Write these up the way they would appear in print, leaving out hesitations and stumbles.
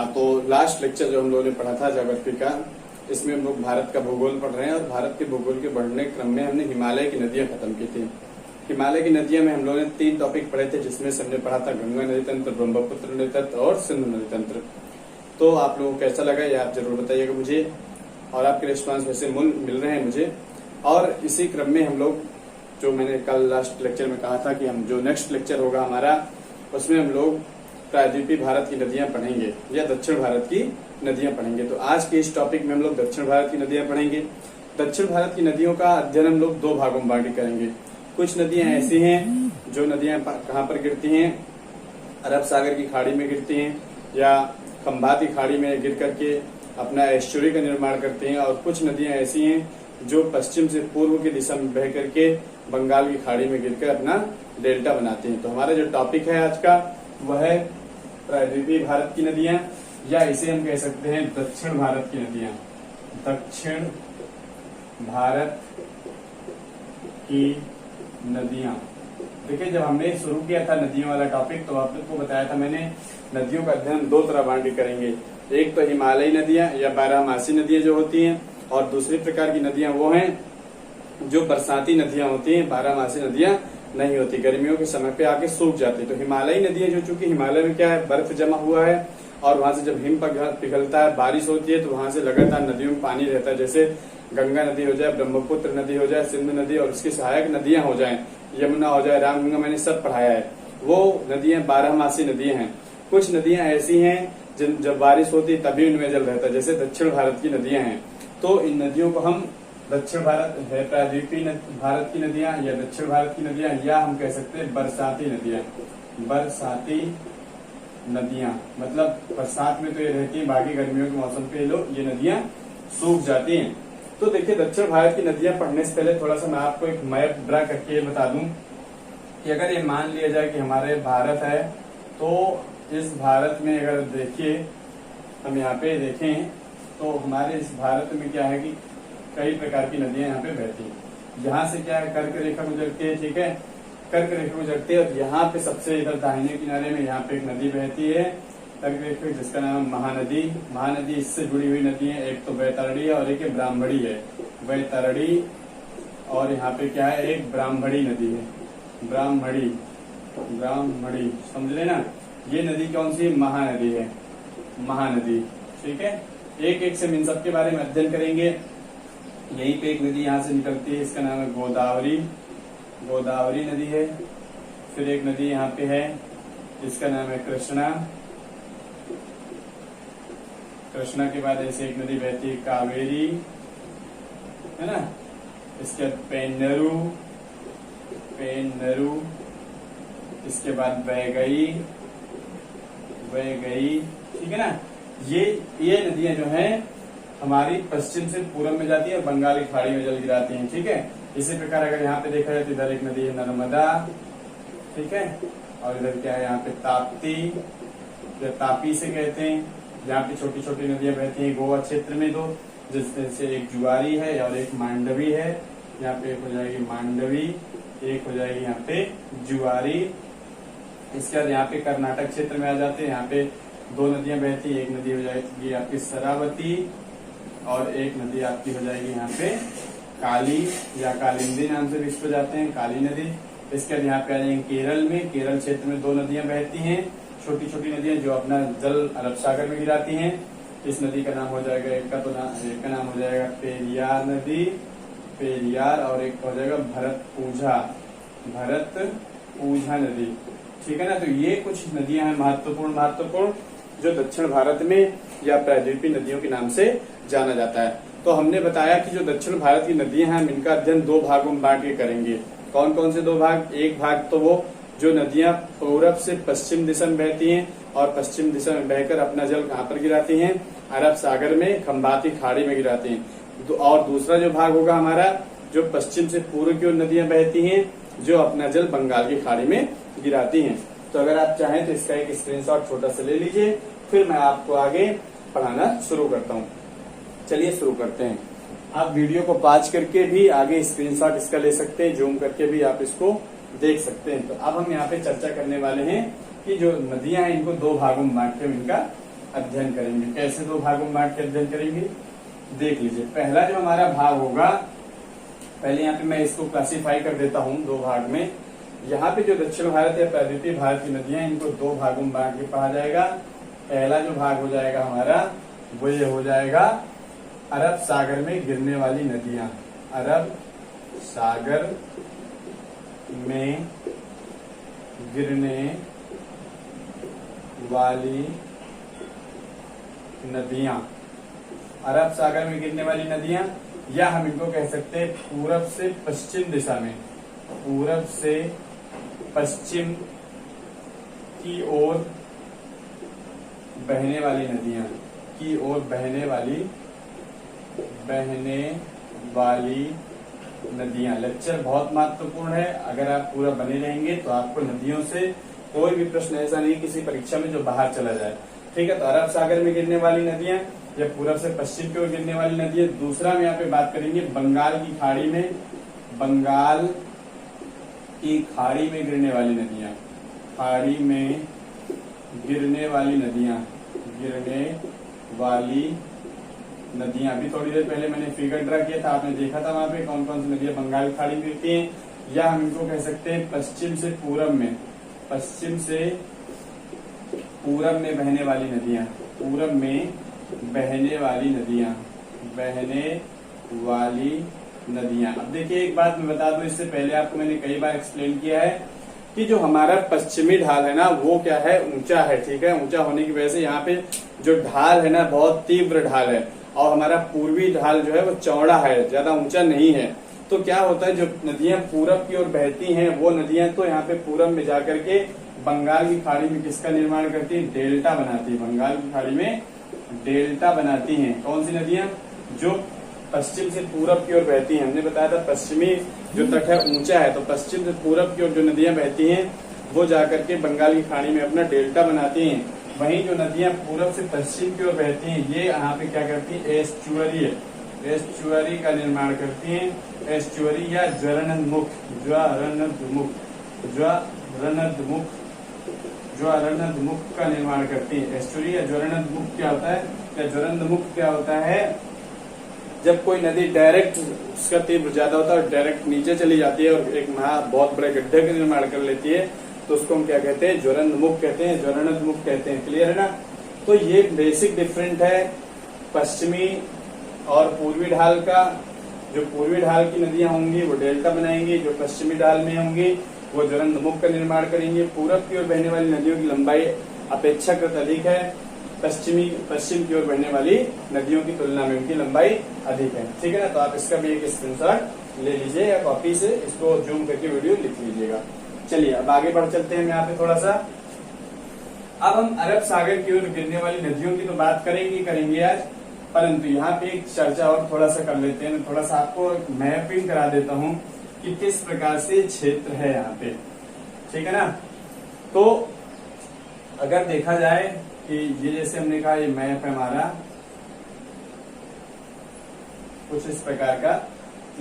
हाँ, तो last lecture जो हम लोगों ने पढ़ा था ज्योग्राफी का, इसमें हम लोग भारत का भूगोल पढ़ रहे हैं और भारत के भूगोल के बढ़ने क्रम में हमने हिमालय की नदियां खत्म की थी। हिमालय की नदियां में हम लोगों ने 3 टॉपिक पढ़े थे, जिसमें से हमने पढ़ा था गंगा नदी तंत्र, ब्रह्मपुत्र नदी तंत्र और सिंधु नदी तंत्र। तो आप लोगों को कैसा लगा ये आप जरूर बताइएगा मुझे, और आपके रिस्पॉन्स वैसे मिल रहे हैं मुझे। और इसी क्रम में हम लोग, जो मैंने कल लास्ट लेक्चर में कहा था कि हम जो नेक्स्ट लेक्चर होगा हमारा, उसमें हम लोग प्रायद्वीपीय भारत की नदियां पढ़ेंगे या दक्षिण भारत की नदियां पढ़ेंगे। तो आज के इस टॉपिक में हम लोग दक्षिण भारत की नदियां पढ़ेंगे। दक्षिण भारत की नदियों का अध्ययन हम लोग 2 भागों में बांट करेंगे। कुछ नदियां ऐसी हैं जो नदियां कहाँ पर गिरती हैं, अरब सागर की खाड़ी में गिरती हैं या खंबाती खाड़ी में गिर करके अपना एस्चुरी का निर्माण करती हैं, और कुछ नदियां ऐसी हैं जो पश्चिम से पूर्व की दिशा में बह करके बंगाल की खाड़ी में गिरकर अपना डेल्टा बनाती हैं। तो हमारा जो टॉपिक है आज का वह है प्रायद्वीपीय भारत की नदियां, या इसे हम कह सकते हैं दक्षिण भारत की नदियां। दक्षिण भारत की नदियां। देखिए, जब हमने शुरू किया था नदियों वाला टॉपिक, तो आप लोग को बताया था मैंने, नदियों का अध्ययन 2 तरह बांट के करेंगे। एक तो हिमालयी नदियां या 12मासी नदियां जो होती हैं, और दूसरी प्रकार की नदियां वो हैं जो बरसाती नदियां होती हैं, 12मासी नदियां नहीं होती, गर्मियों के समय पे आके सूख जाती। तो हिमालयी नदियां जो, चूंकि हिमालय में क्या है, बर्फ जमा हुआ है, और वहां से जब हिम पिघलता है, बारिश होती है, तो वहां से लगातार नदियों में पानी रहता है। जैसे गंगा नदी हो जाए, ब्रह्मपुत्र नदी हो जाए, सिंधु नदी और उसकी सहायक नदियां हो जाए, यमुना हो जाए, रामगंगा, मैंने सब पढ़ाया है। वो नदियां 12मासी नदियां हैं। कुछ नदियां ऐसी हैं जब बारिश होती है तभी उनमें जल रहता है, जैसे दक्षिण भारत की नदियां हैं। तो इन नदियों को हम दक्षिण भारत है, प्रायद्वीपीय भारत की नदियां या दक्षिण भारत की नदियां, या हम कह सकते हैं बरसाती नदियां। बरसाती नदियां मतलब बरसात में तो ये रहती है, बाकी गर्मियों के मौसम पे ये नदियां सूख जाती हैं। तो देखिए, दक्षिण भारत की नदियां पढ़ने से पहले थोड़ा सा मैं आपको एक मैप ड्रा करके ये बता दूं कि अगर ये मान लिया जाए कि हमारे भारत है, तो इस भारत में अगर देखिए, हम यहाँ पे देखें तो हमारे इस भारत में क्या है कि कई प्रकार की नदियां यहाँ पे बहती हैं। यहाँ से क्या है, कर्क रेखा गुजरती है, ठीक है, कर्क रेखा गुजरती है, और यहाँ पे सबसे इधर दाहिने किनारे में यहाँ पे एक नदी बहती है कर्क रेखा, जिसका नाम है महानदी। महानदी इससे जुड़ी हुई नदी है, एक तो बैतरणी है और एक ब्राह्मणी है। बैतरणी, और यहाँ पे क्या है, एक ब्राह्मणी नदी है, ब्राह्मणी, ब्राह्मणी, समझ लेना। ये नदी कौन सी, महानदी है, महानदी, ठीक है। एक एक से इन सब के बारे में अध्ययन करेंगे। यहीं पे एक नदी यहाँ से निकलती है, इसका नाम है गोदावरी, गोदावरी नदी है। फिर एक नदी यहाँ पे है, इसका नाम है कृष्णा। कृष्णा के बाद ऐसे एक नदी बहती है कावेरी, है ना। इसके बाद पेन्नरू, पेन्नरू, इसके बाद वैगई, वैगई, ठीक है ना। ये नदियां जो हैं हमारी पश्चिम से पूर्व में जाती है और बंगाल की खाड़ी में जल गिराती हैं, ठीक है। इसी प्रकार अगर यहाँ पे देखा जाए तो इधर एक नदी है नर्मदा, ठीक है, और इधर क्या है, यहाँ पे ताप्ती या तापी से कहते हैं। यहाँ पे छोटी छोटी नदियां बहती हैं गोवा क्षेत्र में, दो, जिससे एक जुआरी है और एक मांडवी है। यहाँ पे एक हो जाएगी मांडवी, एक हो जाएगी यहाँ पे जुआरी। इसके बाद यहाँ पे कर्नाटक क्षेत्र में आ जाते हैं, यहाँ पे 2 नदियां बहती है, एक नदी हो जाएगी आपकी शरावती और एक नदी आपकी हो जाएगी यहाँ पे काली या कालिंदी नाम से भी इसको जाते हैं, काली नदी। इसके बाद यहाँ पे आ जाएंगे केरल में, केरल क्षेत्र में 2 नदियां बहती हैं, छोटी छोटी नदियां जो अपना जल अरब सागर में गिराती हैं। इस नदी का नाम हो जाएगा, एक का नाम हो जाएगा पेरियार नदी, पेरियार, और एक हो जाएगा भरतपूजा, भरतपूजा नदी, ठीक है ना। तो ये कुछ नदियां हैं महत्वपूर्ण जो दक्षिण भारत में या प्रायद्वीपीय नदियों के नाम से जाना जाता है। तो हमने बताया कि जो दक्षिण भारत की नदियां हैं, इनका अध्ययन 2 भागों में बांट के करेंगे। कौन कौन से 2 भाग, एक भाग तो वो जो नदियां पूरब से पश्चिम दिशा में बहती हैं और पश्चिम दिशा में बहकर अपना जल कहाँ पर गिराती हैं, अरब सागर में खंबाती खाड़ी में गिराती हैं। और दूसरा जो भाग होगा हमारा, जो पश्चिम से पूर्व की ओर नदियां बहती हैं, जो अपना जल बंगाल की खाड़ी में गिराती हैं। तो अगर आप चाहें तो इसका एक स्क्रीनशॉट छोटा सा ले लीजिए, फिर मैं आपको आगे पढ़ाना शुरू करता हूँ। चलिए शुरू करते हैं। आप वीडियो को पॉज करके भी आगे स्क्रीनशॉट इसका ले सकते हैं, जूम करके भी आप इसको देख सकते हैं। तो अब हम यहाँ पे चर्चा करने वाले हैं कि जो नदियां हैं इनको 2 भागों में बांट के इनका अध्ययन करेंगे। कैसे दो भागों में बांट के अध्ययन करेंगे, देख लीजिए। पहला जो हमारा भाग होगा, पहले यहाँ पे मैं इसको क्लासिफाई कर देता हूँ दो भाग में। यहाँ पे जो दक्षिण भारत या प्रायद्वीपीय भारत की नदियां, इनको दो भागों में बांट के पढ़ा जाएगा। पहला जो भाग हो जाएगा हमारा, वो ये हो जाएगा अरब सागर में गिरने वाली नदियां। अरब सागर में गिरने वाली नदियां, अरब सागर में गिरने वाली नदियां, या हम इनको कह सकते हैं पूरब से पश्चिम दिशा में, पूरब से पश्चिम की ओर बहने वाली नदियां, की ओर बहने वाली नदियां। लेक्चर बहुत महत्वपूर्ण है, अगर आप पूरा बने रहेंगे तो आपको नदियों से कोई भी प्रश्न ऐसा नहीं किसी परीक्षा में जो बाहर चला जाए। ठीक है, तो अरब सागर में गिरने वाली नदियां या पूरब से पश्चिम की ओर गिरने वाली नदियां। दूसरा हम यहाँ पे बात करेंगे बंगाल की खाड़ी में, बंगाल की खाड़ी में गिरने वाली नदियां, खाड़ी में गिरने वाली नदियां, गिरने वाली नदियां। अभी थोड़ी देर पहले मैंने फिगर ड्रा किया था, आपने देखा था वहां पे कौन कौन सी नदियां बंगाल की खाड़ी में गिरती हैं। या हम इनको कह सकते हैं पश्चिम से पूरब में, पश्चिम से पूरब में बहने वाली नदियां, पूरब में बहने वाली नदियां, बहने वाली नदियां। अब देखिए एक बात मैं बता दूं, इससे पहले आपको मैंने कई बार एक्सप्लेन किया है कि जो हमारा पश्चिमी ढाल है ना, वो क्या है, ऊंचा है। ठीक है, ऊंचा होने की वजह से यहाँ पे जो ढाल है ना, बहुत तीव्र ढाल है, और हमारा पूर्वी ढाल जो है वो चौड़ा है, ज्यादा ऊंचा नहीं है। तो क्या होता है, जो नदियां पूरब की ओर बहती हैं, वो नदियां तो यहाँ पे पूरब में जाकर के बंगाल की खाड़ी में किसका निर्माण करती है, डेल्टा बनाती है। बंगाल की खाड़ी में डेल्टा बनाती हैं। कौन सी नदियां, जो पश्चिम से पूरब की ओर बहती हैं। हमने बताया था पश्चिमी जो तट है ऊंचा है, तो पश्चिम से पूरब की ओर जो नदियां बहती हैं वो जाकर के बंगाल की खाड़ी में अपना डेल्टा बनाती हैं। वहीं जो नदियां पूरब से पश्चिम की ओर बहती हैं, ये यहाँ पे क्या करती है, एस्चुअरी है, एस्चुअरी का निर्माण करती हैं। एस्चुअरी या ज्वलनोन्मुख, ज्वलनोन्मुख का निर्माण करती है। एस्चुअरी या ज्वलनोन्मुख क्या होता है, या ज्वलनोन्मुख क्या होता है, जब कोई नदी डायरेक्ट उसका तीव्र ज्यादा होता है और डायरेक्ट नीचे चली जाती है और एक बहुत बड़े गड्ढे का निर्माण कर लेती है, तो उसको हम क्या कहते हैं, ज्वलनोन्मुख कहते हैं, ज्वलनोन्मुख कहते हैं। क्लियर है ना। तो ये बेसिक डिफरेंट है पश्चिमी और पूर्वी ढाल का। जो पूर्वी ढाल की नदियां होंगी वो डेल्टा बनाएंगी, जो पश्चिमी ढाल में होंगी वो ज्वलनोन्मुख का निर्माण करेंगे। पूरब की ओर बहने वाली नदियों की लंबाई अपेक्षाकृत अधिक है, पश्चिम की ओर बहने वाली नदियों की तुलना में उनकी लंबाई अधिक है। ठीक है ना। तो आप इसका भी एक स्क्रीनशॉट ले लीजिए या कॉपी से इसको जूम करके वीडियो लिख लीजिएगा। चलिए अब आगे बढ़ चलते हैं यहाँ पे थोड़ा सा। अब हम अरब सागर की ओर गिरने वाली नदियों की तो बात करेंगे आज, परंतु यहाँ पे एक चर्चा और थोड़ा सा कर लेते हैं। थोड़ा सा आपको मैपिंग करा देता हूँ कि किस प्रकार से क्षेत्र है यहाँ पे। ठीक है ना। तो अगर देखा जाए कि ये जैसे हमने कहा ये मैप है हमारा कुछ इस प्रकार का,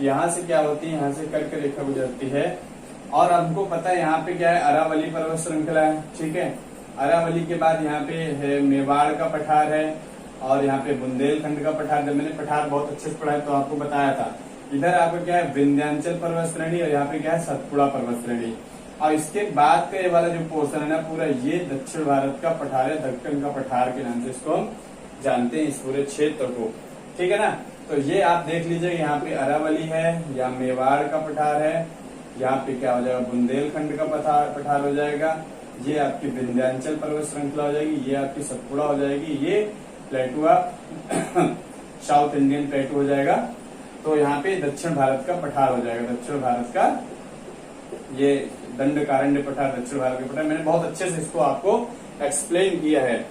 यहाँ से क्या होती है, यहाँ से कर्क रेखा गुजरती है और हमको पता है यहाँ पे क्या है, अरावली पर्वत श्रृंखला है। ठीक है, अरावली के बाद यहाँ पे है मेवाड़ का पठार है और यहाँ पे बुंदेलखंड का पठार। जब मैंने पठार बहुत अच्छे से पढ़ा है तो आपको बताया था। इधर आपको क्या है, विंध्याचल पर्वत श्रेणी और यहाँ पे क्या है, सतपुड़ा पर्वत श्रेणी। और इसके बाद का ये वाला जो पोर्शन है ना पूरा, ये दक्षिण भारत का पठार है, दक्कन का पठार के नाम से इसको हम जानते हैं, इस पूरे क्षेत्र को। ठीक है ना। तो ये आप देख लीजिए, यहाँ पे अरावली है, यहाँ मेवाड़ का पठार है, यहाँ पे क्या हो जाएगा, बुंदेलखंड का पठार हो जाएगा, ये आपकी विंध्याचल पर्वत श्रृंखला हो जाएगी, ये आपकी सतपुड़ा हो जाएगी, ये प्लेटू साउथ इंडियन प्लेटू हो जाएगा। तो यहाँ पे दक्षिण भारत का पठार हो जाएगा, दक्षिण भारत का ये दंडकारण्य पठार, दक्षिण भारत के पठार। मैंने बहुत अच्छे से इसको आपको एक्सप्लेन किया है।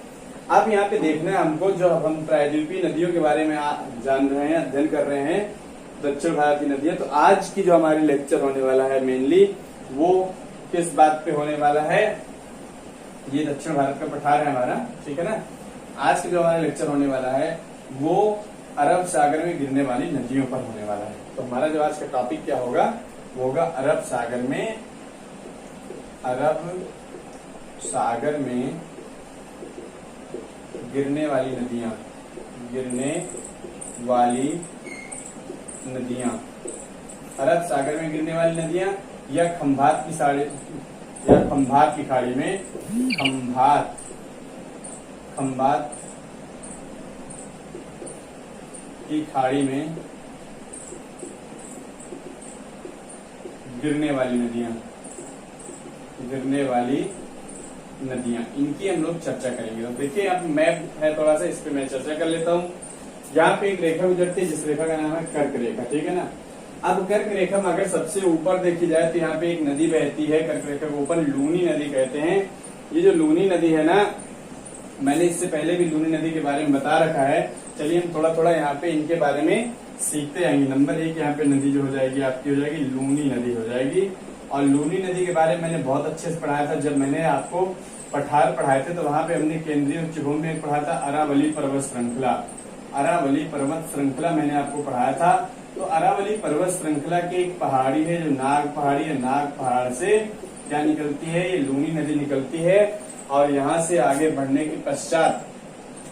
अब यहाँ पे देखना है हमको, जो हम प्रायद्वीपीय नदियों के बारे में जान रहे हैं, अध्ययन कर रहे हैं, दक्षिण भारत की नदियां। तो आज की जो हमारी लेक्चर होने वाला है मेनली वो किस बात पे होने वाला है, ये दक्षिण भारत का पठार है हमारा। ठीक है ना। आज का जो हमारा लेक्चर होने वाला है वो अरब सागर में गिरने वाली नदियों पर होने वाला है। तो हमारा जो आज का टॉपिक क्या होगा, वो होगा अरब सागर में गिरने वाली नदियां, गिरने वाली नदियां, अरब सागर में गिरने वाली नदियां, या खंभात की खाड़ी में, खंभात की खाड़ी में गिरने वाली नदियां, इनकी हम लोग चर्चा करेंगे। तो देखिए अब मैप है थोड़ा सा, इस पे मैं चर्चा कर लेता हूँ। यहाँ पे एक रेखा गुजरती है जिस रेखा का नाम है कर्क रेखा, ठीक है ना। अब कर्क रेखा में अगर सबसे ऊपर देखी जाए तो यहाँ पे एक नदी बहती है कर्क रेखा के ऊपर, लूनी नदी कहते हैं। ये जो लूनी नदी है ना, मैंने इससे पहले भी लूनी नदी के बारे में बता रखा है। चलिए हम थोड़ा थोड़ा यहाँ पे इनके बारे में सीखते आएंगे। नंबर 1 यहाँ पे नदी जो हो जाएगी आपकी हो जाएगी लूनी नदी हो जाएगी। और लूनी नदी के बारे में मैंने बहुत अच्छे से पढ़ाया था जब मैंने आपको पठार पढ़ाए थे, तो वहां पे हमने केंद्रीय उच्च भूमि में पढ़ा था अरावली पर्वत श्रृंखला। अरावली पर्वत श्रृंखला मैंने आपको पढ़ाया था। तो अरावली पर्वत श्रृंखला की एक पहाड़ी है जो नाग पहाड़ी है, नाग पहाड़ से क्या निकलती है, ये लूनी नदी निकलती है। और यहाँ से आगे बढ़ने के पश्चात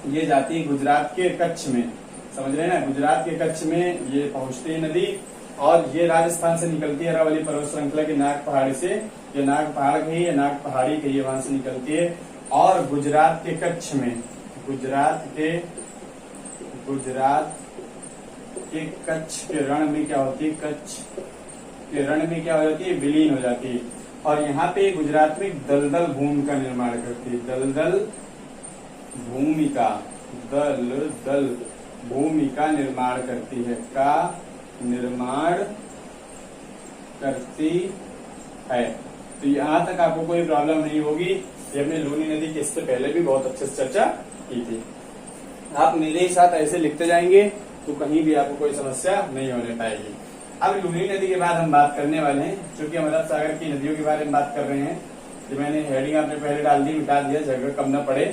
ये जाती है गुजरात के कच्छ में, समझ रहे हैं ना, गुजरात के कच्छ में ये पहुंचती है नदी। और ये राजस्थान से निकलती है अरावली पर्वत श्रृंखला की नाग पहाड़ी से, ये नाग पहाड़ कही है, नाग पहाड़ी कही है, वहां से निकलती है। और गुजरात के कच्छ में, गुजरात के कच्छ के रण में क्या होती है, कच्छ के रण में क्या हो जाती है, विलीन हो जाती है। और यहाँ पे गुजरात में दलदल भूमि का निर्माण करती है, दलदल भूमि का, दलदल भूमि का निर्माण करती है, तो यहाँ तक आपको कोई प्रॉब्लम नहीं होगी। ये हमने लूनी नदी की इससे पहले भी बहुत अच्छे से चर्चा की थी। आप मेरे ही साथ ऐसे लिखते जाएंगे तो कहीं भी आपको कोई समस्या नहीं होने पाएगी। अब लूनी नदी के बाद हम बात करने वाले हैं, क्योंकि हम अरब सागर की नदियों के बारे में बात कर रहे हैं। जो मैंने हेडिंग आपने पहले डाल दी, मिटा दिया, झगड़ा कम न पड़े,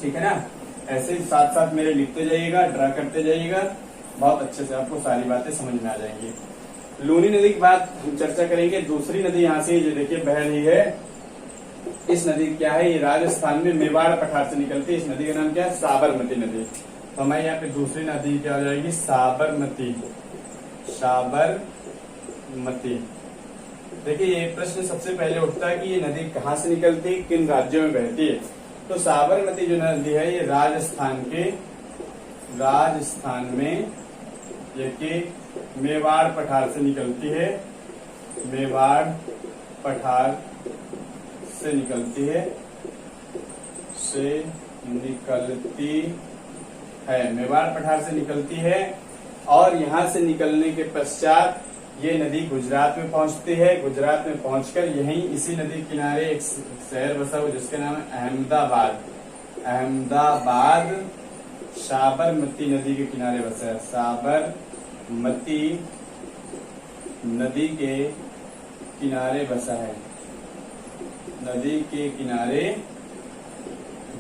ठीक है ना। ऐसे ही साथ साथ मेरे लिखते जाइएगा, ड्रा करते जाइएगा, बहुत अच्छे से आपको सारी बातें समझ में आ जाएंगी। लूनी नदी की बात हम चर्चा करेंगे। दूसरी नदी यहाँ से जो देखिए बह रही है, इस नदी क्या है, ये राजस्थान में मेवाड़ पठार से निकलती है। इस नदी का नाम क्या है, साबरमती नदी। तो हमारे यहाँ पे दूसरी नदी क्या हो जाएगी, साबरमती, साबरमती। देखिए ये प्रश्न सबसे पहले उठता है कि ये नदी कहाँ से निकलती है, किन राज्यों में बहती है। तो साबरमती जो नदी है ये राजस्थान में ये मेवाड़ पठार से निकलती है, मेवाड़ पठार से निकलती है, मेवाड़ पठार से निकलती है। और यहाँ से निकलने के पश्चात ये नदी गुजरात में पहुंचती है। गुजरात में पहुंचकर यहीं इसी नदी के किनारे एक शहर बसा हुआ जिसका नाम है अहमदाबाद। अहमदाबाद साबरमती नदी के किनारे बसा है, साबरमती नदी के किनारे बसा है, नदी के किनारे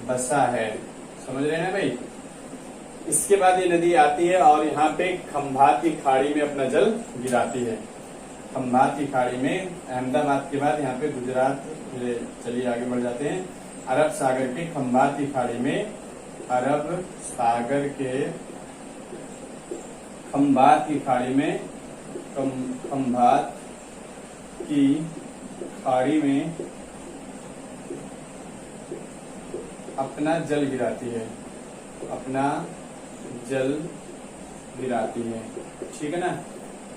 बसा है, समझ रहे हैं ना भाई। इसके बाद ये नदी आती है और यहाँ पे खंभात की खाड़ी में अपना जल गिराती है। खंभात की खाड़ी में, अहमदाबाद के बाद यहाँ पे गुजरात, चलिए आगे बढ़ जाते हैं। अरब सागर के खंभात की खाड़ी में, अरब सागर के खंभात की खाड़ी में, खंभात की खाड़ी में अपना जल गिराती है, अपना जल गिराती है, ठीक है ना।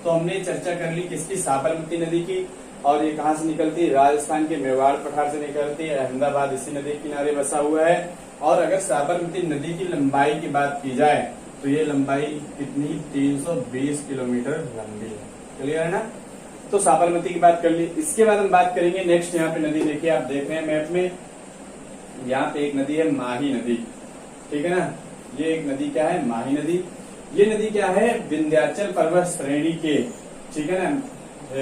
तो हमने चर्चा कर ली किसकी, साबरमती नदी की। और ये कहाँ से निकलती है, राजस्थान के मेवाड़ पठार से निकलती है। अहमदाबाद इसी नदी के किनारे बसा हुआ है। और अगर साबरमती नदी की लंबाई की बात की जाए तो ये लंबाई कितनी, 320 किलोमीटर लंबी है, क्लियर है ना। तो साबरमती की बात कर ली। इसके बाद हम बात करेंगे नेक्स्ट, यहाँ पे नदी देखिए, आप देख रहे हैं मैप में, यहाँ पे एक नदी है माही नदी, ठीक है ना। ये एक नदी क्या है, माही नदी। ये नदी क्या है, विंध्याचल पर्वत श्रेणी के, ठीक है ना,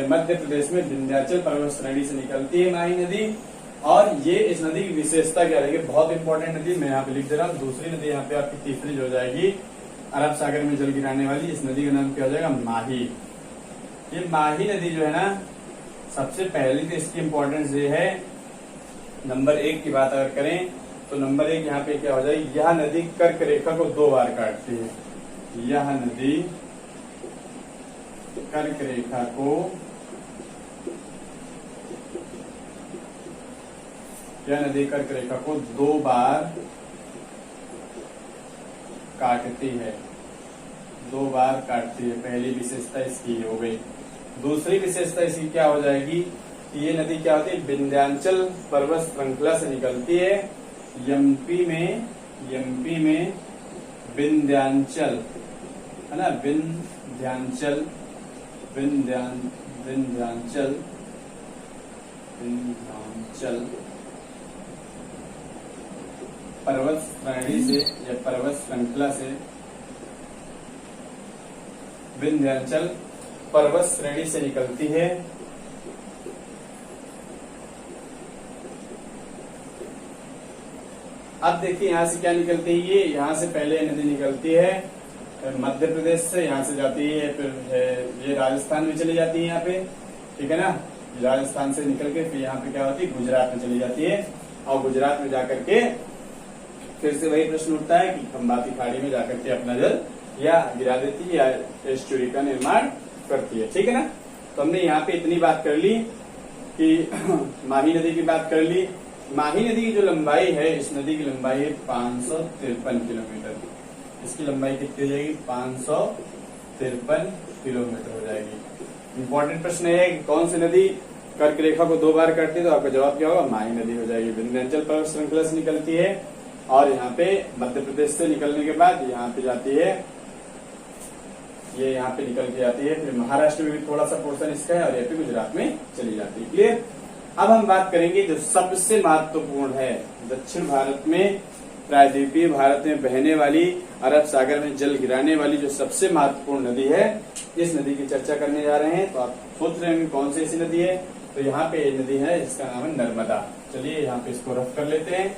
मध्य प्रदेश में विंध्याचल पर्वत श्रेणी से निकलती है माही नदी। और ये इस नदी की विशेषता क्या रहेगी, बहुत इंपॉर्टेंट नदी, मैं यहाँ पे लिख दे रहा हूँ। दूसरी नदी यहाँ पे आपकी तीसरी जो हो जाएगी, अरब सागर में जल गिराने वाली, इस नदी का नाम क्या हो जाएगा, माही। ये माही नदी जो है ना, सबसे पहले तो इसकी इंपॉर्टेंस ये है, नंबर 1 की बात अगर करें तो नंबर 1 यहाँ पे क्या हो जाएगी, यह नदी कर्क रेखा को 2 बार काटती है। यह नदी कर्क रेखा को को 2 बार काटती है। 2 बार काटती है, पहली विशेषता इसकी हो गई। दूसरी विशेषता इसकी क्या हो जाएगी कि ये नदी क्या होती है, विंध्याचल पर्वत श्रृंखला से निकलती है। एमपी में विंध्याचल है ना, विंध्याचल पर्वत श्रेणी से या पर्वत श्रृंखला से, विंध्याचल पर्वत श्रेणी से निकलती है। अब देखिए यहां से क्या निकलती है, ये यहां से पहले नदी निकलती है मध्य प्रदेश से, यहां से जाती है, फिर ये राजस्थान में चली जाती है यहाँ पे, ठीक है ना। राजस्थान से निकल के फिर यहाँ पे क्या होती है, गुजरात में चली जाती है, और गुजरात में जाकर के फिर से वही प्रश्न उठता है कि खंबाती खाड़ी में जाकर के अपना जल या गिरा देती है या एस्चुरी का निर्माण करती है, ठीक है ना। तो हमने यहाँ पे इतनी बात कर ली कि माही नदी की बात कर ली। माही नदी की जो लंबाई है, इस नदी की लंबाई है 553 किलोमीटर। इसकी लंबाई कितनी हो जाएगी, 553 किलोमीटर हो जाएगी। इंपॉर्टेंट प्रश्न है कि कौन सी नदी कर्क रेखा को 2 बार काटती है, तो आपका जवाब क्या होगा, माही नदी हो जाएगी। विंध्याचल पर्वत श्रृंखला से निकलती है और यहाँ पे मध्य प्रदेश से निकलने के बाद यहाँ पे जाती है, ये यहाँ पे निकल के जाती है, फिर महाराष्ट्र में भी थोड़ा सा पोर्शन इसका है और ये पे गुजरात में चली जाती है। क्लियर। अब हम बात करेंगे जो सबसे महत्वपूर्ण है, दक्षिण भारत में, प्रायद्वीपीय भारत में बहने वाली, अरब सागर में जल गिराने वाली जो सबसे महत्वपूर्ण नदी है, इस नदी की चर्चा करने जा रहे हैं। तो आप सोच रहे हैं कौन सी ऐसी नदी है, तो यहाँ पे नदी है जिसका नाम है नर्मदा। चलिए यहाँ पे इसको रफ कर लेते हैं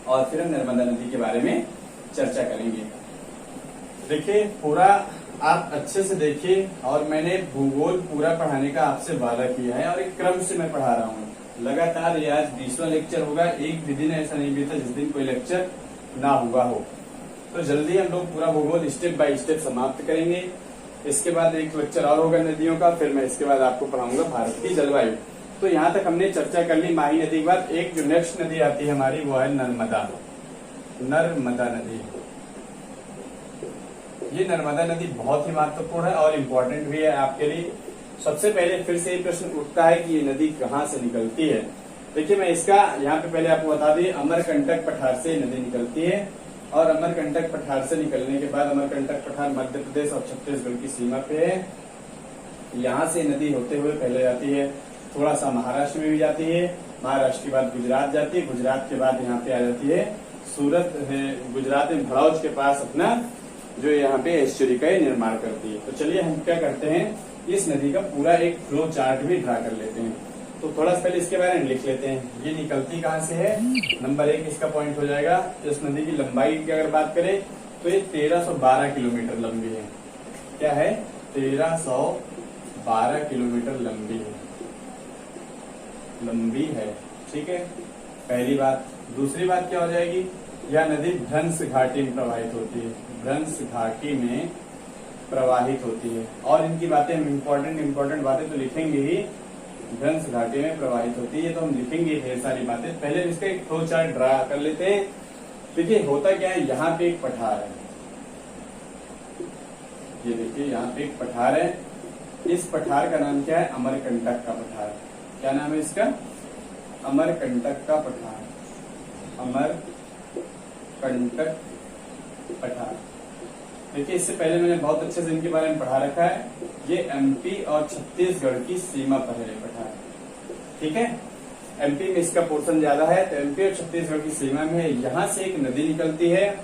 और फिर हम नर्मदा नदी के बारे में चर्चा करेंगे। देखिए पूरा आप अच्छे से देखिए, और मैंने भूगोल पूरा पढ़ाने का आपसे वादा किया है और एक क्रम से मैं पढ़ा रहा हूँ लगातार। ये आज 20वां लेक्चर होगा, एक भी दिन ऐसा नहीं बीता जिस दिन कोई लेक्चर ना हुआ हो। तो जल्दी हम लोग पूरा भूगोल स्टेप बाय स्टेप समाप्त करेंगे। इसके बाद एक लेक्चर और होगा नदियों का, फिर मैं इसके बाद आपको पढ़ाऊंगा भारत की जलवायु। तो यहाँ तक हमने चर्चा कर ली माही नदी के बाद। एक जो नेक्स्ट नदी आती है हमारी, वो है नर्मदा। नर्मदा नदी, ये नर्मदा नदी बहुत ही महत्वपूर्ण है और इम्पोर्टेंट भी है आपके लिए। सबसे पहले फिर से ये प्रश्न उठता है कि ये नदी कहाँ से निकलती है। देखिए मैं इसका यहाँ पे पहले आपको बता दें, अमरकंटक पठार से नदी निकलती है, और अमरकंटक पठार से निकलने के बाद, अमरकंटक पठार मध्य प्रदेश और छत्तीसगढ़ की सीमा पे है। यहाँ से नदी होते हुए पहले जाती है, थोड़ा सा महाराष्ट्र में भी जाती है, महाराष्ट्र के बाद गुजरात जाती है, गुजरात के बाद यहाँ पे आ जाती है सूरत है, गुजरात में भड़ौज के पास अपना जो यहाँ पे एस्चुरी का निर्माण करती है। तो चलिए हम क्या करते हैं, इस नदी का पूरा एक फ्लो चार्ट भी ड्रा कर लेते हैं। तो थोड़ा सा पहले इसके बारे में लिख लेते हैं। ये निकलती कहाँ से है, नंबर 1 इसका पॉइंट हो जाएगा। इस नदी की लंबाई की अगर बात करें तो ये 1312 किलोमीटर लंबी है। क्या है, 1312 किलोमीटर लंबी है, ठीक है, पहली बात। दूसरी बात क्या हो जाएगी, यह नदी भ्रंश घाटी में प्रवाहित होती है, भ्रंश घाटी में प्रवाहित होती है। और इनकी बातें हम इम्पोर्टेंट बातें तो लिखेंगे ही, भ्रंश घाटी में प्रवाहित होती है, तो हम लिखेंगे ढेर सारी बातें। पहले इसका एक फ्लो चार्ट ड्रा कर लेते हैं। देखिए होता क्या है, यहाँ पे एक पठार है, ये देखिए यहाँ पे एक पठार है। इस पठार का नाम क्या है, अमरकंटक का पठार। क्या नाम है इसका, अमरकंटक का पठार, अमरकंटक पठार। देखिए इससे पहले मैंने बहुत अच्छे से इनके बारे में पढ़ा रखा है। ये एमपी और छत्तीसगढ़ की सीमा पर है पठार, ठीक है। एमपी में इसका पोर्शन ज्यादा है, तो एमपी और छत्तीसगढ़ की सीमा में है। यहाँ से एक नदी निकलती है,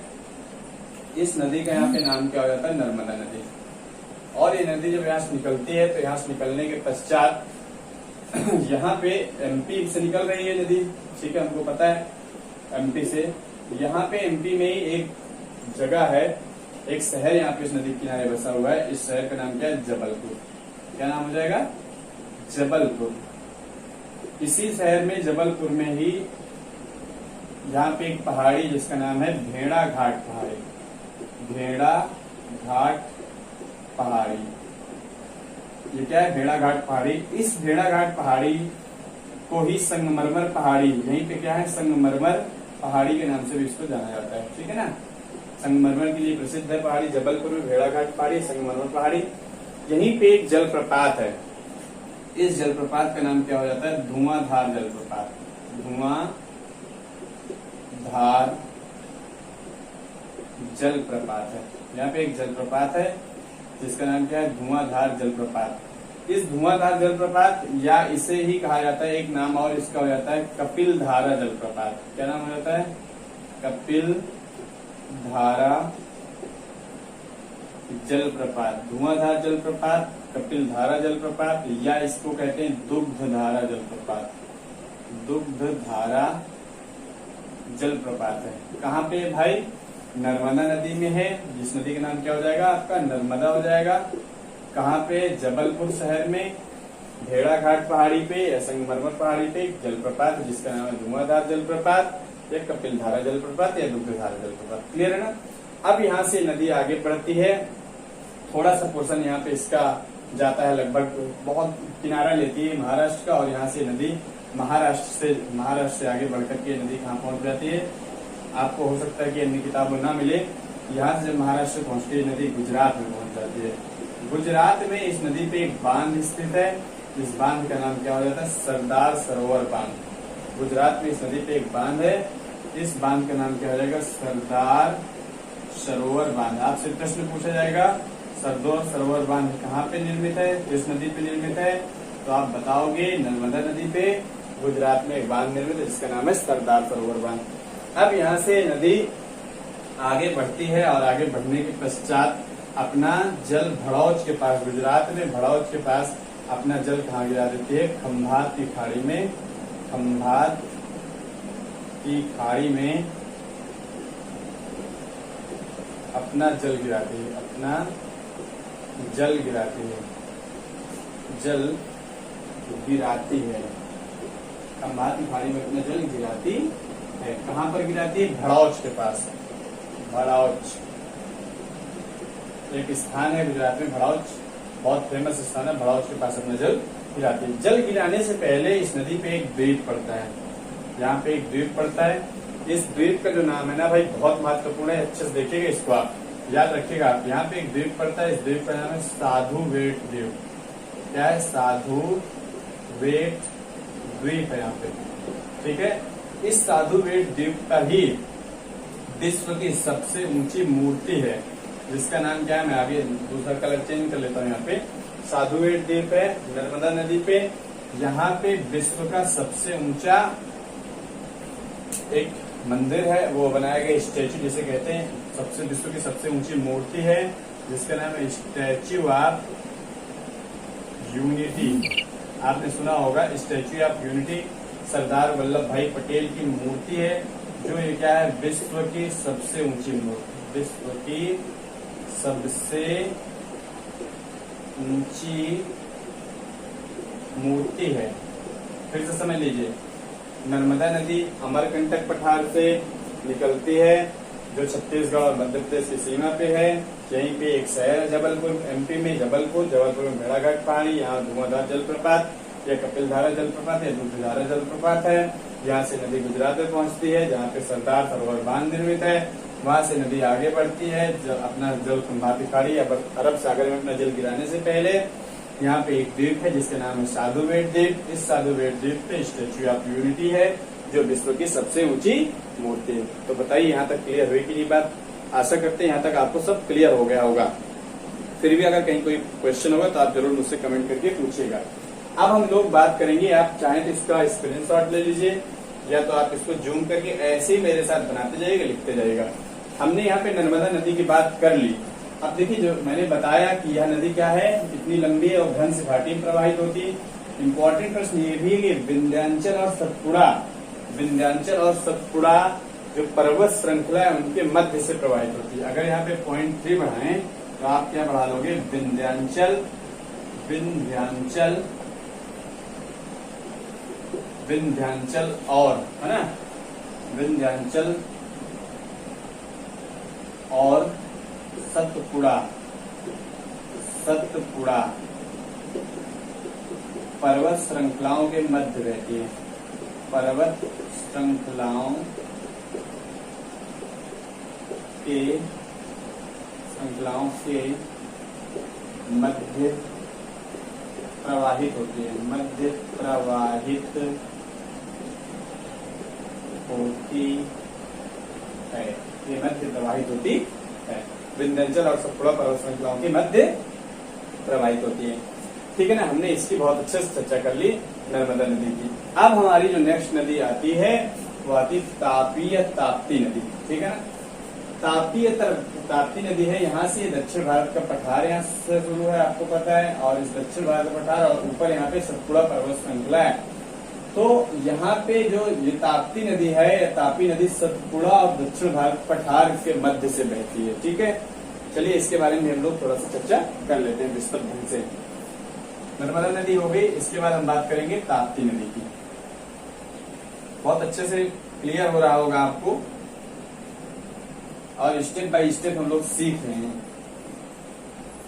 इस नदी का यहाँ पे नाम क्या हो जाता है, नर्मदा नदी। और ये नदी जब यहाँ से निकलती है, तो यहाँ से निकलने के पश्चात यहाँ पे एमपी से निकल रही है नदी, ठीक है, हमको पता है एमपी से। यहाँ पे एमपी में ही एक जगह है, एक शहर यहाँ पे इस नदी किनारे बसा हुआ है। इस शहर का नाम क्या है, जबलपुर। क्या नाम हो जाएगा, जबलपुर। इसी शहर में, जबलपुर में ही यहाँ पे एक पहाड़ी जिसका नाम है भेड़ा घाट पहाड़ी, भेड़ा घाट पहाड़ी। ये क्या है? भेड़ा घाट पहाड़ी। इस भेड़ा घाट पहाड़ी को ही संगमरमर पहाड़ी, यहीं पे क्या है? संगमरमर पहाड़ी के नाम से भी इसको जाना जाता है। ठीक है ना? संगमरमर के लिए प्रसिद्ध है पहाड़ी। जबलपुर में भेड़ा घाट पहाड़ी, संगमरमर पहाड़ी। यहीं पे एक जलप्रपात है। इस जलप्रपात का नाम क्या हो जाता है? धुआंधार जलप्रपात। धुआंधार जलप्रपात है। यहाँ पे एक जलप्रपात है जिसका नाम क्या है? धुआंधार जलप्रपात। इस धुआंधार जलप्रपात या इसे ही कहा जाता है, एक नाम और इसका हो जाता है कपिल धारा जलप्रपात। क्या नाम हो जाता है? कपिल धारा जलप्रपात। धुआंधार जलप्रपात, कपिल धारा जलप्रपात, या इसको कहते हैं दुग्ध धारा जलप्रपात। दुग्ध धारा जलप्रपात है। कहाँ पे भाई? नर्मदा नदी में है, जिस नदी का नाम क्या हो जाएगा आपका? नर्मदा हो जाएगा। कहाँ पे? जबलपुर शहर में भेड़ा घाट पहाड़ी पे या संगमरमर पहाड़ी पे जलप्रपात जिसका नाम है धुआंधार जलप्रपात या कपिल धारा जलप्रपात या दुग्ध धारा जलप्रपात। क्लियर है ना? अब यहाँ से नदी आगे बढ़ती है, थोड़ा सा पोर्शन यहाँ पे इसका जाता है, लगभग बहुत किनारा लेती है महाराष्ट्र का, और यहाँ से नदी महाराष्ट्र से आगे बढ़कर के नदी कहाँ पहुंच जाती है? आपको हो सकता है कि अन्य किताबों ना मिले। यहाँ से जब महाराष्ट्र पहुंचती है नदी गुजरात में पहुंच जाती है। गुजरात में इस नदी पे एक बांध स्थित है। इस बांध का नाम क्या हो जाता है? सरदार सरोवर बांध। गुजरात में इस नदी पे एक बांध है। इस बांध का नाम क्या हो जाएगा? सरदार सरोवर बांध। आपसे प्रश्न पूछा जाएगा सरदार सरोवर बांध कहाँ पे निर्मित है, किस नदी पे निर्मित है, तो आप बताओगे नर्मदा नदी पे गुजरात में एक बांध निर्मित है जिसका नाम है सरदार सरोवर बांध। अब यहाँ से नदी आगे बढ़ती है और आगे बढ़ने के पश्चात अपना जल भड़ौच के पास, गुजरात में भड़ौच के पास अपना जल कहाँ गिरा देती है? खंभात की खाड़ी में। खंभात की खाड़ी में अपना जल गिराती है। अपना जल गिराती है। जल गिराती है। खंभात की खाड़ी में अपना जल गिराती है। कहाँ पर गिराती है? भड़ौच के पास। भड़ौच एक स्थान है गुजरात में, भड़ौच बहुत फेमस स्थान है। भड़ौच के पास अपना जल गिराती है। जल गिराने से पहले इस नदी पे एक द्वीप पड़ता है। यहाँ पे एक द्वीप पड़ता है। इस द्वीप का जो नाम है ना भाई बहुत महत्वपूर्ण है, अच्छे से देखिएगा, इसको आप याद रखिएगा। आप यहाँ पे एक द्वीप पड़ता है। इस द्वीप का नाम है साधु वेट द्वीप। क्या है? साधु वेट द्वीप है यहाँ पे। ठीक है? इस साधु वेट द्वीप का ही विश्व की सबसे ऊंची मूर्ति है जिसका नाम क्या है? मैं आगे दूसरा कलर चेंज कर लेता हूँ। यहाँ पे साधु वेट द्वीप है नर्मदा नदी पे। यहाँ पे विश्व का सबसे ऊंचा एक मंदिर है, वो बनाया गया स्टैचू जिसे कहते हैं, सबसे विश्व की सबसे ऊंची मूर्ति है जिसका नाम है स्टैचू ऑफ यूनिटी। आपने सुना होगा statue of unity. Sardar Vallabh भाई पटेल की मूर्ति है जो ये क्या है? विश्व की सबसे ऊंची मूर्ति। विश्व की सबसे ऊंची मूर्ति है। फिर से समझ लीजिए, नर्मदा नदी अमरकंटक पठार से निकलती है जो छत्तीसगढ़ और मध्य प्रदेश की सीमा पे है। यहीं पे एक शहर है जबलपुर, एमपी में जबलपुर में भेड़ाघाट पहाड़ी, यहाँ धुआंधार जलप्रपात या कपिल धारा जलप्रपात या दुग्ध धारा जलप्रपात है। यहाँ से नदी गुजरात में पहुंचती है जहाँ पे सरदार सरोवर बांध निर्मित है। वहां से नदी आगे बढ़ती है, अपना जल खंभात की खाड़ी या अरब सागर में अपना जल गिराने से पहले यहाँ पे एक द्वीप है जिसका नाम है साधु वेट द्वीप। इस साधु वेट द्वीप पे स्टैच्यू ऑफ यूनिटी है जो विश्व की सबसे ऊंची मूर्ति है। तो बताइए यहाँ तक क्लियर हुई कि नहीं बात? आशा करते हैं यहाँ तक आपको सब क्लियर हो गया होगा। फिर भी अगर कहीं कोई क्वेश्चन होगा तो आप जरूर मुझसे कमेंट करके पूछिएगा। अब हम लोग बात करेंगे, आप चाहें तो इसका स्क्रीनशॉट ले लीजिए या तो आप इसको जूम करके ऐसे ही मेरे साथ बनाते जाइएगा, लिखते जाइएगा। हमने यहाँ पे नर्मदा नदी की बात कर ली। अब देखिए जो मैंने बताया कि यह नदी क्या है, कितनी लंबी है और घन से घाटी में प्रवाहित होती है। इम्पोर्टेंट प्रश्न ये भी है कि विंध्याचल और सतपुड़ा जो पर्वत श्रृंखला है उनके मध्य से प्रवाहित होती है। अगर यहाँ पे 0.3 बढ़ाएं तो आप क्या बढ़ा लोगे? विंध्याचल और, है ना, विंध्याचल और सतपुड़ा पर्वत श्रृंखलाओं के मध्य रहती है। पर्वत श्रृंखलाओं के मध्य प्रवाहित होती है। मध्य प्रवाहित होती है। ये मध्य प्रवाहित होती है। विंध्याचल और सतपुड़ा पर्वत श्रृंखलाओं के मध्य प्रवाहित होती है। ठीक है ना, हमने इसकी बहुत अच्छे से चर्चा कर ली नर्मदा नदी की। अब हमारी जो नेक्स्ट नदी आती है वो आती ताप्ती नदी। ठीक है ना, ताप्ती नदी है, यहाँ से दक्षिण भारत का पठार यहाँ से शुरू है, आपको पता है, और इस दक्षिण भारत का पठार और ऊपर यहाँ पे सतपुड़ा पर्वत श्रृंखला है। तो यहाँ पे जो ये ताप्ती नदी है, ताप्ती नदी सतपुड़ा और दक्षिण भारत पठार के मध्य से बहती है। ठीक है, चलिए इसके बारे में हम लोग थोड़ा सा चर्चा कर लेते हैं विस्तृत ढंग से। नर्मदा नदी हो गई, इसके बाद हम बात करेंगे ताप्ती नदी की। बहुत अच्छे से क्लियर हो रहा होगा आपको, और स्टेप बाय स्टेप हम लोग सीख रहे हैं,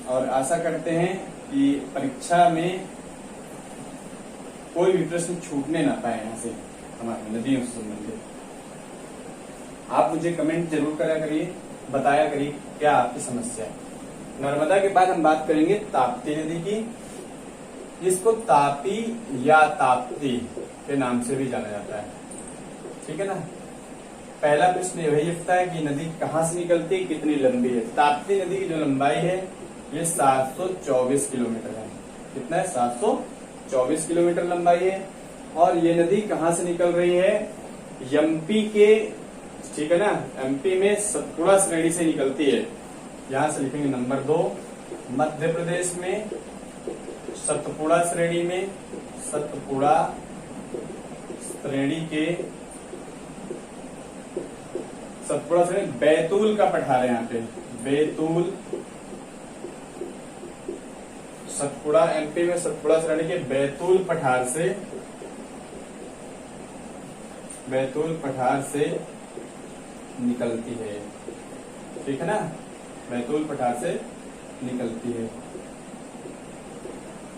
और आशा करते हैं कि परीक्षा में कोई भी प्रश्न छूटने ना पाए यहाँ से हमारी नदियों से संबंधित। आप मुझे कमेंट जरूर करा करिए, बताया करिए क्या आपकी समस्या है। नर्मदा के बाद हम बात करेंगे ताप्ती नदी की, जिसको तापी या ताप्ती के नाम से भी जाना जाता है। ठीक है ना, पहला प्रश्न यही उठता है कि नदी कहाँ से निकलती है, कितनी लंबी है। ताप्ती नदी की जो लंबाई है ये 724 किलोमीटर है। कितना है, 724 किलोमीटर लंबाई है। और ये नदी कहाँ से निकल रही है, एमपी के, ठीक है ना, एमपी में सतपुड़ा श्रेणी से निकलती है। यहां से लिखेंगे नंबर 2, मध्य प्रदेश में सतपुड़ा श्रेणी में, सतपुड़ा श्रेणी के, सतपुड़ा श्रेणी, बैतूल का पठार है यहाँ पे, बैतूल, सतपुड़ा एमपी में सतपुड़ा श्रेणी के बैतूल पठार से, बैतूल पठार से निकलती है। ठीक है ना, बैतूल पठार से निकलती है।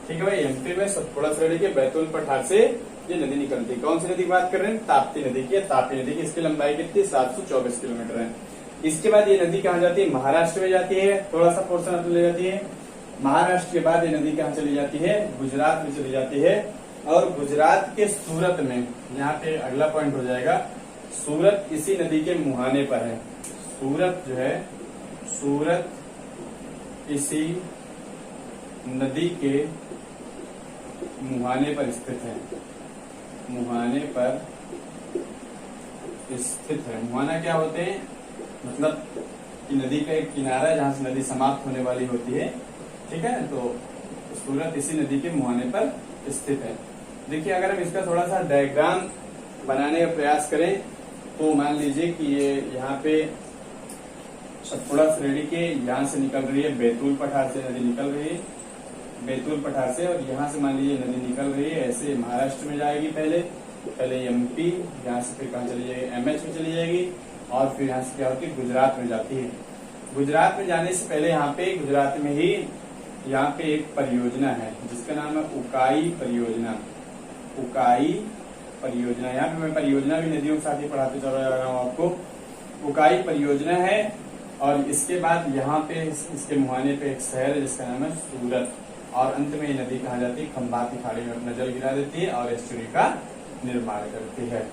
ठीक है भाई, एमपी में सतपुड़ा श्रेणी के बैतूल पठार से ये नदी निकलती है। कौन सी नदी की बात कर रहे हैं, ताप्ती नदी की। ताप्ती नदी की इसकी लंबाई कितनी, 724 किलोमीटर है। इसके बाद ये नदी कहाँ जाती है, महाराष्ट्र में जाती है, थोड़ा सा पोर्शन अपने ले जाती है। महाराष्ट्र के बाद ये नदी कहाँ चली जाती है, गुजरात में चली जाती है। और गुजरात के सूरत में, यहाँ पे अगला पॉइंट हो जाएगा, सूरत इसी नदी के मुहाने पर है। सूरत जो है, सूरत इसी नदी के मुहाने पर स्थित है। मुहाने पर स्थित है। मुहाना क्या होते हैं, मतलब कि नदी का एक किनारा जहां से नदी समाप्त होने वाली होती है। ठीक है, तो सूरत इसी नदी के मुहाने पर स्थित है। देखिए, अगर हम इसका थोड़ा सा डायग्राम बनाने का प्रयास करें तो मान लीजिए कि ये यहाँ पे सतपुड़ा श्रेणी के यहाँ से निकल रही है, बैतूल पठार से नदी निकल रही है, बैतूल पठार से, और यहाँ से मान लीजिए नदी निकल रही है, ऐसे महाराष्ट्र में जाएगी, पहले एमपी, यहाँ से फिर कहाँ चली जाएगी, एमएच में चली जाएगी, और फिर यहाँ से क्या होती है, गुजरात में जाती है। गुजरात में जाने से पहले यहाँ पे गुजरात में ही यहाँ पे एक परियोजना है जिसका नाम है उकाई परियोजना। उकाई परियोजना, यहाँ पे मैं परियोजना भी नदियों के साथ ही पढ़ाते चल रहा हूँ आपको। उकाई परियोजना है, और इसके बाद यहाँ पे इसके मुहाने पे एक शहर है जिसका नाम है सूरत, और अंत में ये नदी कहाँ जाती है, खंबात की खाड़ी में अपना जल गिरा देती है और एस्चुरी का निर्माण करती है।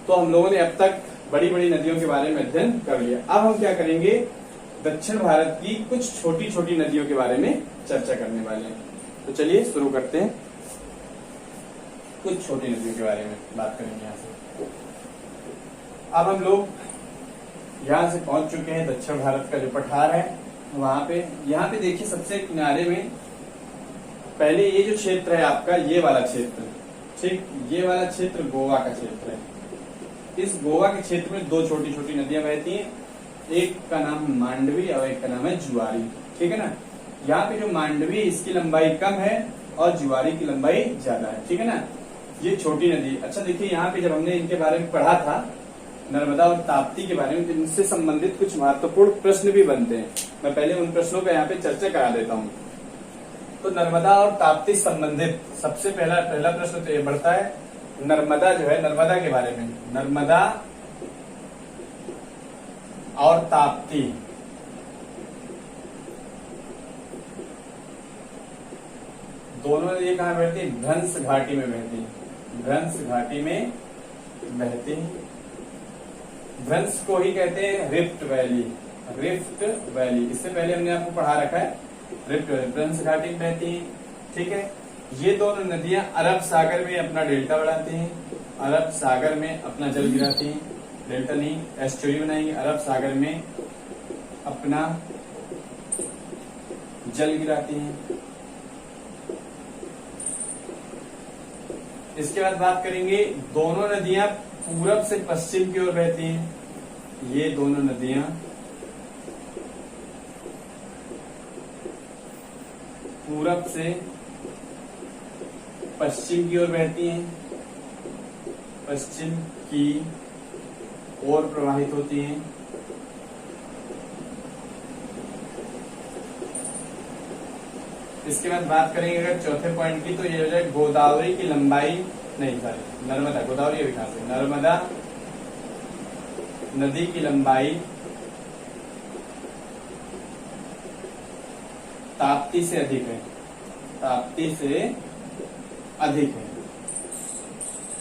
तो हम लोगों ने अब तक बड़ी बड़ी नदियों के बारे में अध्ययन कर लिया। अब हम क्या करेंगे, दक्षिण भारत की कुछ छोटी छोटी नदियों के बारे में चर्चा करने वाले हैं। तो चलिए शुरू करते हैं, कुछ छोटी नदियों के बारे में बात करेंगे यहाँ से। अब हम लोग यहाँ से पहुंच चुके हैं दक्षिण भारत का जो पठार है वहां पे। यहाँ पे देखिए सबसे किनारे में पहले ये जो क्षेत्र है आपका, ये वाला क्षेत्र, ठीक, ये वाला क्षेत्र गोवा का क्षेत्र है। इस गोवा के क्षेत्र में दो छोटी छोटी नदियां बहती हैं, एक का नाम है मांडवी और एक का नाम है जुआरी। ठीक है ना, यहाँ पे जो मांडवी इसकी लंबाई कम है और जुआरी की लंबाई ज्यादा है। ठीक है ना, ये छोटी नदी। अच्छा देखिए, यहाँ पे जब हमने इनके बारे में पढ़ा था, नर्मदा और ताप्ती के बारे में, तो इनसे संबंधित कुछ महत्वपूर्ण प्रश्न भी बनते हैं। मैं पहले उन प्रश्नों का यहाँ पे चर्चा करा देता हूँ। तो नर्मदा और ताप्ती संबंधित सबसे पहला प्रश्न तो ये बढ़ता है, नर्मदा जो है, नर्मदा के बारे में, नर्मदा और ताप्ती दोनों ये कहाँ बहती है? भ्रंश घाटी में बहती है। भ्रंश घाटी में बहती है। भ्रंश को ही कहते हैं रिफ्ट वैली। रिफ्ट वैली, इससे पहले हमने आपको पढ़ा रखा है। रिफ्ट वैली भ्रंश घाटी में बहती है, ठीक है। ये दोनों नदियां अरब सागर में अपना डेल्टा बढ़ाती हैं। अरब सागर में अपना जल गिराती हैं। डेल्टा नहीं, एस्चुरी बनाएंगे। अरब सागर में अपना जल गिराती हैं। इसके बाद बात करेंगे, दोनों नदियां पूरब से पश्चिम की ओर बहती हैं। ये दोनों नदियां पूरब से पश्चिम की ओर बहती हैं, पश्चिम की ओर प्रवाहित होती हैं। इसके बाद बात करेंगे अगर चौथे पॉइंट की, तो ये हो जाए गोदावरी की लंबाई, नहीं सॉरी नर्मदा, गोदावरी अभी कहां से, नर्मदा नदी की लंबाई ताप्ती से अधिक है। ताप्ती से अधिक है।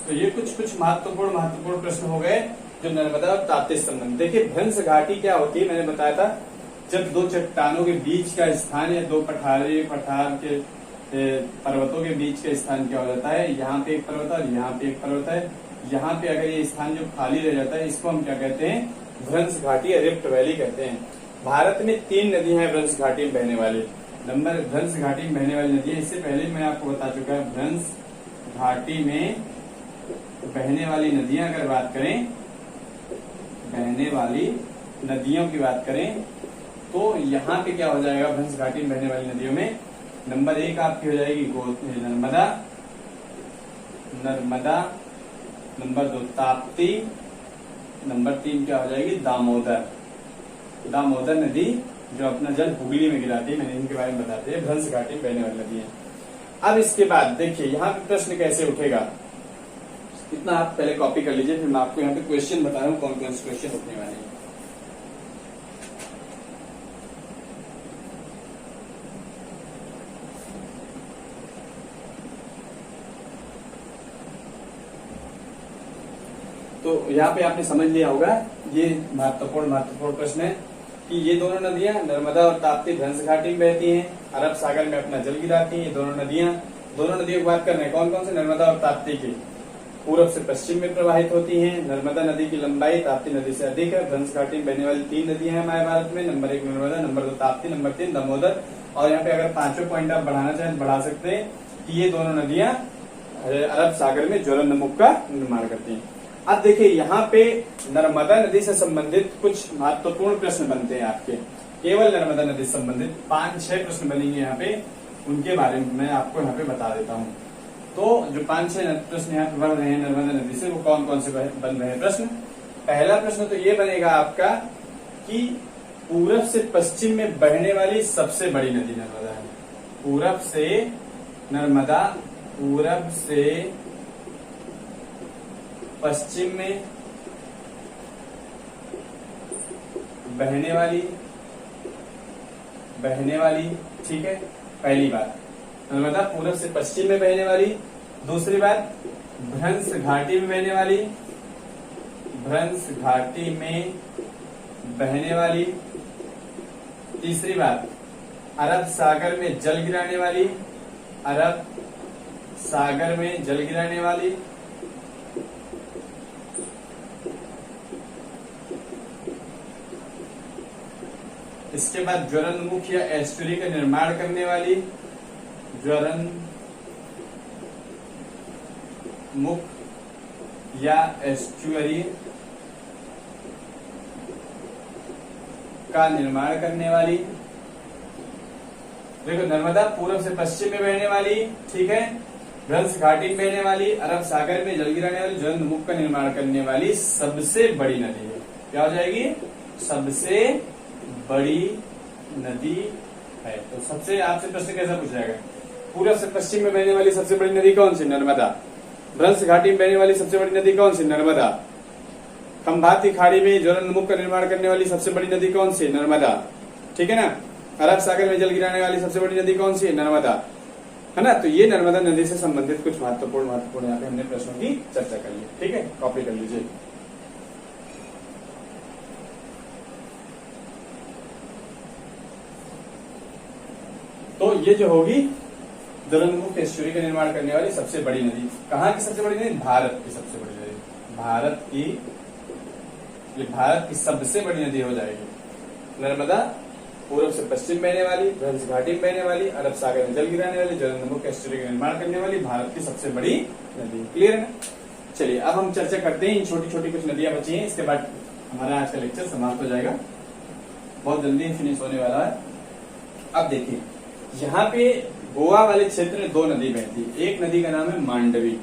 तो ये कुछ महत्वपूर्ण प्रश्न हो गए जो नर्मदा और ताप्ती से संबंधित। देखिए भ्रंश घाटी क्या होती है, मैंने बताया था, जब दो चट्टानों के बीच का स्थान या दो पठार के पर्वतों के बीच का स्थान क्या हो जाता है, यहाँ पे एक पर्वत है और यहाँ पे एक पर्वत है। यहाँ पे अगर ये स्थान जो खाली रह जाता है, इसको हम क्या कहते हैं? भ्रंश घाटी या रिफ्ट वैली कहते हैं। भारत में 3 नदियां हैं भ्रंश घाटी में बहने वाली। भ्रंश घाटी में बहने वाली नदियां, इससे पहले मैं आपको बता चुका है। भ्रंश घाटी में बहने वाली नदियां अगर बात करें, बहने वाली नदियों की बात करें, तो यहाँ पे क्या हो जाएगा? भ्रंश घाटी में बहने वाली नदियों में नंबर 1 आपकी हो जाएगी नर्मदा, नंबर 2 ताप्ती, नंबर 3 क्या हो जाएगी? दामोदर नदी, जो अपना जल हुगली में गिराती है। मैंने इनके बारे में बताते हैं, भ्रंश घाटी में बहने वाली नदी है। अब इसके बाद देखिए यहाँ पे प्रश्न कैसे उठेगा, इतना आप पहले कॉपी कर लीजिए, फिर मैं आपको यहाँ पे क्वेश्चन बता रहा हूँ कौन कौन से क्वेश्चन उठने वाले हैं। तो यहाँ पे आपने समझ लिया होगा, ये महत्वपूर्ण प्रश्न है कि ये दोनों नदियां नर्मदा और ताप्ती भ्रंश घाटी में बहती हैं, अरब सागर में अपना जल गिराती हैं। ये दोनों नदियों की बात कर रहे हैं, कौन कौन से? नर्मदा और ताप्ती की पूरब से पश्चिम में प्रवाहित होती हैं। नर्मदा नदी की लंबाई ताप्ती नदी से अधिक है। भ्रंश घाटी में बहने वाली 3 नदियां हैं हमारे भारत में, number 1 Narmada, number 2 Tapti, number 3 Damodar. और यहाँ पे अगर 5वें पॉइंट आप बढ़ाना चाहें तो बढ़ा सकते हैं कि ये दोनों नदियां अरब सागर में ज्वलनमुख का निर्माण करती हैं। अब देखिए यहाँ पे नर्मदा नदी से संबंधित कुछ महत्वपूर्ण प्रश्न बनते हैं आपके, केवल नर्मदा नदी से संबंधित 5-6 प्रश्न बनेंगे यहाँ पे, उनके बारे में मैं आपको यहाँ पे बता देता हूँ। तो जो 5-6 प्रश्न यहाँ पे बन रहे हैं नर्मदा नदी से, वो कौन कौन से बन रहे हैं प्रश्न? पहला प्रश्न तो ये बनेगा आपका कि पूरब से पश्चिम में बहने वाली सबसे बड़ी नदी नर्मदा है। पूरब से पश्चिम में बहने वाली, ठीक है, पहली बात नर्मदा पूरब से पश्चिम में बहने वाली। दूसरी बात भ्रंश घाटी में बहने वाली। तीसरी बात अरब सागर में जल गिराने वाली। इसके बाद ज्वलनमुख या एस्चुरी का निर्माण करने वाली, ज्वलनमुख या एस्चुरी का निर्माण करने वाली। देखो नर्मदा पूरब से पश्चिम में बहने वाली, ठीक है, भ्रंश घाटी में बहने वाली, अरब सागर में जल गिराने वाली, ज्वलंतमुख का निर्माण करने वाली सबसे बड़ी नदी है। क्या हो जाएगी? सबसे बड़ी नदी है। तो सबसे आपसे प्रश्न कैसा पूछा जाएगा? पूर्व से पश्चिम में बहने वाली सबसे बड़ी नदी कौन सी? नर्मदा। भ्रंश घाटी में बहने वाली सबसे बड़ी नदी कौन सी? नर्मदा। खंभाती खाड़ी में ज्वलंतमुख का निर्माण करने वाली सबसे बड़ी नदी कौन सी? नर्मदा। ठीक है ना। अरब सागर में जल गिराने वाली सबसे बड़ी नदी कौन सी है? नर्मदा, है ना। तो ये नर्मदा नदी से संबंधित कुछ महत्वपूर्ण यहाँ पे हमने प्रश्नों की चर्चा कर ली। ठीक है, कॉपी कर लीजिए। तो ये जो होगी ज्वलंतमुख एस्चुरी का निर्माण करने वाली सबसे बड़ी नदी। कहाँ की सबसे बड़ी नदी? भारत की सबसे बड़ी नदी। भारत की सबसे बड़ी नदी हो जाएगी नर्मदा। पूर्व से पश्चिम बहने वाली, भ्रंश घाटी में बहने वाली, अरब सागर में जल गिराने वाली, ज्वलंतमुख एस्चुरी का निर्माण करने वाली भारत की सबसे बड़ी नदी। क्लियर है ना? चलिए अब हम चर्चा करते हैं। इन छोटी छोटी कुछ नदियां बची हैं, इसके बाद हमारा आज का लेक्चर समाप्त हो जाएगा। बहुत जल्दी फिनिश होने वाला है। अब देखिए, यहाँ पे गोवा वाले क्षेत्र में दो नदी बहती है। एक नदी का नाम है मांडवी।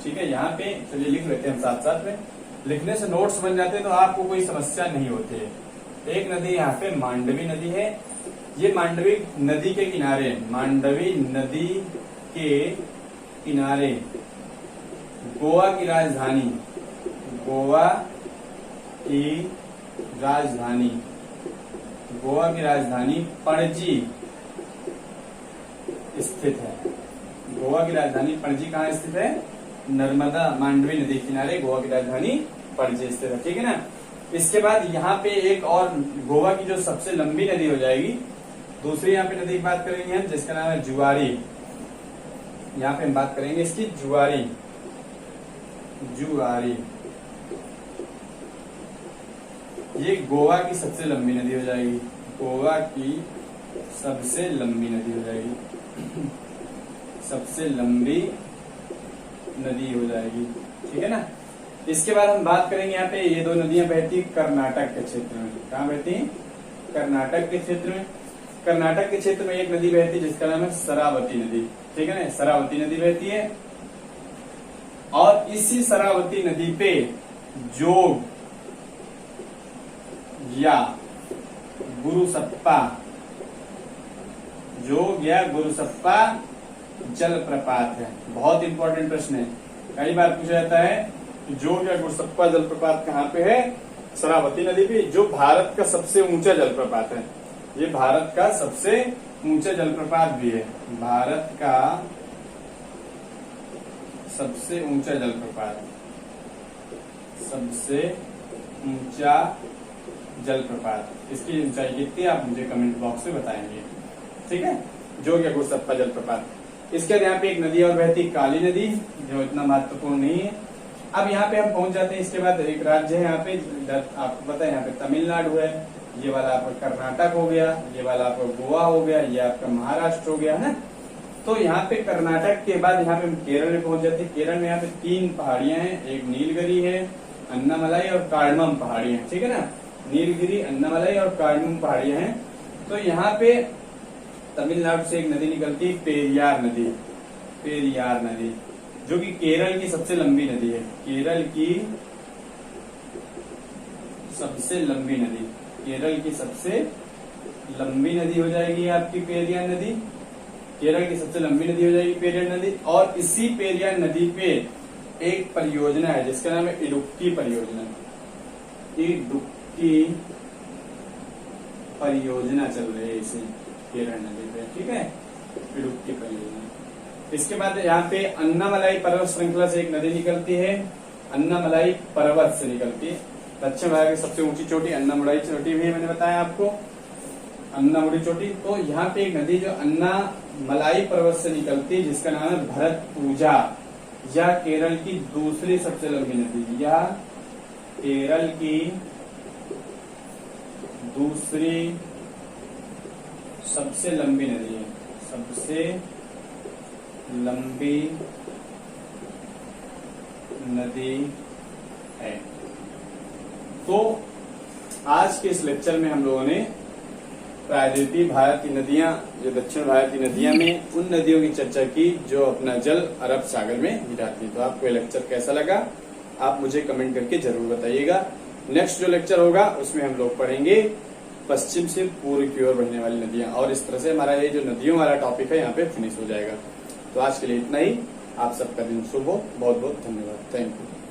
ठीक है, यहाँ पे चलिए लिख लेते हैं हम साथ साथ में। लिखने से नोट्स बन जाते हैं तो आपको कोई समस्या नहीं होती है। एक नदी यहाँ पे मांडवी नदी है। ये मांडवी नदी के किनारे, मांडवी नदी के किनारे गोवा की राजधानी, गोवा की राजधानी, गोवा की राजधानी पणजी स्थित है। गोवा की राजधानी पणजी कहाँ स्थित है? नर्मदा मांडवी नदी के किनारे गोवा की राजधानी पणजी स्थित है। ठीक है ना। इसके बाद यहाँ पे एक और गोवा की जो सबसे लंबी नदी हो जाएगी, दूसरी यहाँ पे नदी की बात करेंगे हम, जिसका नाम है जुआरी। यहाँ पे हम बात करेंगे इसकी जुआरी, जुआरी। ये गोवा की सबसे लंबी नदी हो जाएगी, गोवा की सबसे लंबी नदी हो जाएगी, सबसे लंबी नदी हो जाएगी। ठीक है ना। इसके बाद हम बात करेंगे यहाँ पे ये दो नदियां बहती कर्नाटक के क्षेत्र में। कहाँ बहती? कर्नाटक के क्षेत्र में। कर्नाटक के क्षेत्र में एक नदी बहती है जिसका नाम है शरावती नदी। ठीक है ना, शरावती नदी बहती है। और इसी शरावती नदी पे जोग या गुरुसप्पा, जोग या गुरुसप्पा जलप्रपात है। बहुत इंपॉर्टेंट प्रश्न है, कई बार पूछा जाता है जोग या गुरुसप्पा जलप्रपात कहाँ पे है? शरावती नदी पे, जो भारत का सबसे ऊंचा जलप्रपात है। ये भारत का सबसे ऊंचा जलप्रपात भी है, भारत का सबसे ऊंचा जलप्रपात, सबसे ऊंचा जलप्रपात। इसकी ऊंचाई कितनी आप मुझे कमेंट बॉक्स में बताएंगे। ठीक है, जोग या गुरुसप्पा जलप्रपात। इसके बाद यहाँ पे एक नदी और बहती, काली नदी, जो इतना महत्वपूर्ण नहीं है। अब यहाँ पे हम पहुंच जाते हैं। इसके बाद एक राज्य है यहाँ पे, आपको पता है यहाँ पे तमिलनाडु है, ये वाला आपका कर्नाटक हो गया, ये वाला आपका गोवा हो गया, ये आपका महाराष्ट्र हो गया, है ना। तो यहाँ पे कर्नाटक के बाद यहाँ पे हम केरल में पहुंच जाते हैं। केरल में यहाँ पे तीन पहाड़ियां हैं, एक नीलगिरी है, अन्नामलाई और कार्डमम पहाड़ियां हैं। ठीक है ना, नीलगिरी, अन्नामलाई और कार्डमम पहाड़ियां हैं। तो यहाँ पे तमिलनाडु से एक नदी निकलती है, पेरियार नदी, पेरियार नदी, जो कि केरल की सबसे लंबी नदी है। केरल की सबसे लंबी नदी, केरल की सबसे लंबी नदी हो जाएगी आपकी पेरियार नदी। केरल की सबसे लंबी नदी हो जाएगी पेरियार नदी। और इसी पेरियार नदी पे एक परियोजना है जिसका नाम है इडुक्की परियोजना। इडुक्की परियोजना चल रही है इसी केरल नदी पे। ठीक है, इडुक्की परियोजना। इसके बाद यहाँ पे अन्नामलाई पर्वत श्रृंखला से एक नदी निकलती है, अन्नामलाई पर्वत से निकलती है। दक्षिण भारत की सबसे ऊंची चोटी अन्नामलाई चोटी भी है, मैंने बताया आपको, अन्नामुड़ी चोटी। तो यहाँ पे एक नदी जो अन्नामलाई पर्वत से निकलती है जिसका नाम है भरतपुजा, या केरल की दूसरी सबसे लंबी नदी, या केरल की दूसरी सबसे लंबी नदी है, सबसे लंबी नदी है। तो आज के इस लेक्चर में हम लोगों ने प्रायद्वीपीय भारत की नदियां, जो दक्षिण भारत की नदियां में उन नदियों की चर्चा की जो अपना जल अरब सागर में गिराती। तो आपको ये लेक्चर कैसा लगा आप मुझे कमेंट करके जरूर बताइएगा। नेक्स्ट जो लेक्चर होगा उसमें हम लोग पढ़ेंगे पश्चिम से पूर्व की ओर बहने वाली नदियां, और इस तरह से हमारा ये जो नदियों वाला टॉपिक है यहाँ पे फिनिश हो जाएगा। तो आज के लिए इतना ही। आप सबका दिन शुभ हो। बहुत बहुत धन्यवाद। Thank you.